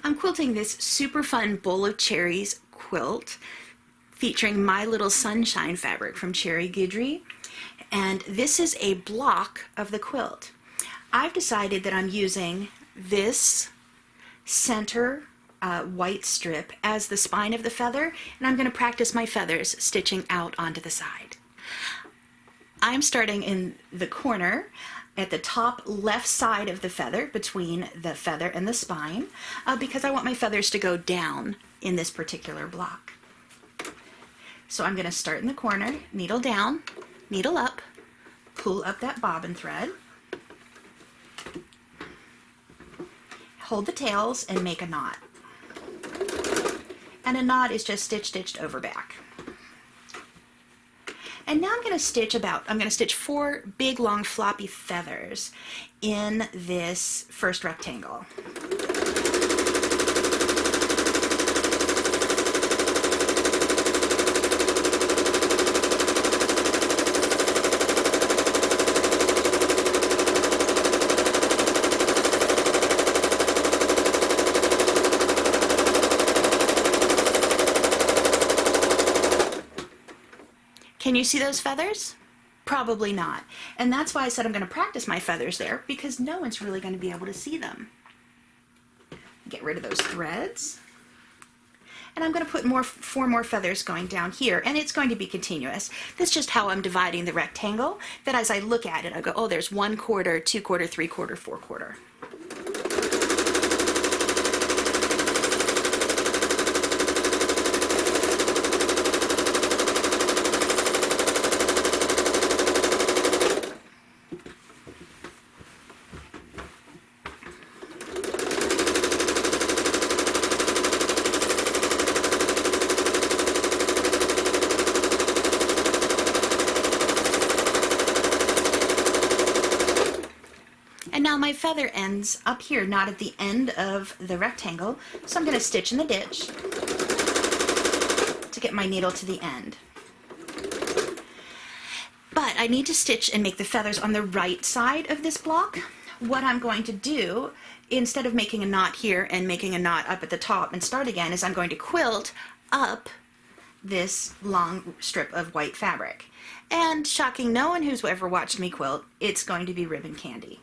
I'm quilting this super fun Bowl of Cherries quilt featuring My Little Sunshine fabric from Cherry Guidry, and this is a block of the quilt. I've decided that I'm using this center white strip as the spine of the feather, and I'm going to practice my feathers stitching out onto the side. I'm starting in the corner at the top left side of the feather, between the feather and the spine, because I want my feathers to go down in this particular block. So I'm going to start in the corner, needle down, needle up, pull up that bobbin thread, hold the tails and make a knot. And a knot is just stitch stitched over back. And now I'm going to stitch 4 big long floppy feathers in this first rectangle. Can you see those feathers? Probably not. And that's why I said I'm going to practice my feathers there, because no one's really going to be able to see them. Get rid of those threads. And I'm going to put 4 more feathers going down here, and it's going to be continuous. That's just how I'm dividing the rectangle, that as I look at it, I go, oh, there's 1/4, 2/4, 3/4, 4/4. And now my feather ends up here, not at the end of the rectangle, so I'm going to stitch in the ditch to get my needle to the end. But I need to stitch and make the feathers on the right side of this block. What I'm going to do, instead of making a knot here and making a knot up at the top and start again, is I'm going to quilt up this long strip of white fabric. And shocking no one who's ever watched me quilt, it's going to be ribbon candy.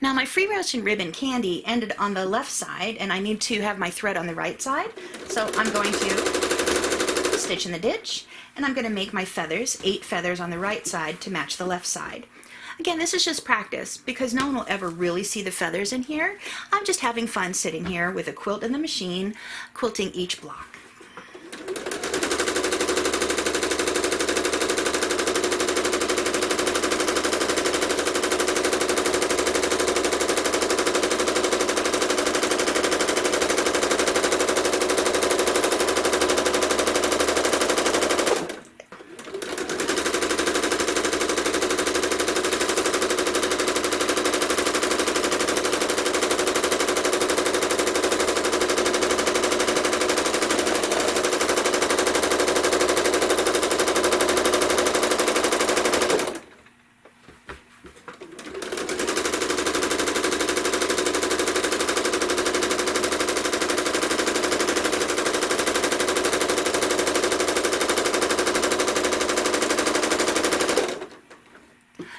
Now my free motion ribbon candy ended on the left side, and I need to have my thread on the right side, so I'm going to stitch in the ditch, and I'm going to make my feathers, 8 feathers on the right side to match the left side. Again, this is just practice, because no one will ever really see the feathers in here. I'm just having fun sitting here with a quilt in the machine, quilting each block.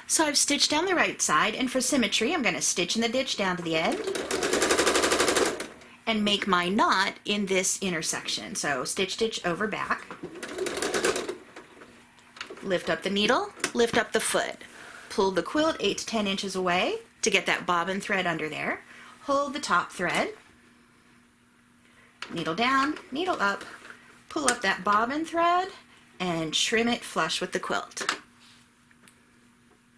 So I've stitched down the right side, and for symmetry I'm going to stitch in the ditch down to the end and make my knot in this intersection. So stitch, stitch, over, back, lift up the needle, lift up the foot, Pull the quilt 8 to 10 inches away to get that bobbin thread under there. Hold the top thread, needle down, needle up, pull up that bobbin thread, and trim it flush with the quilt.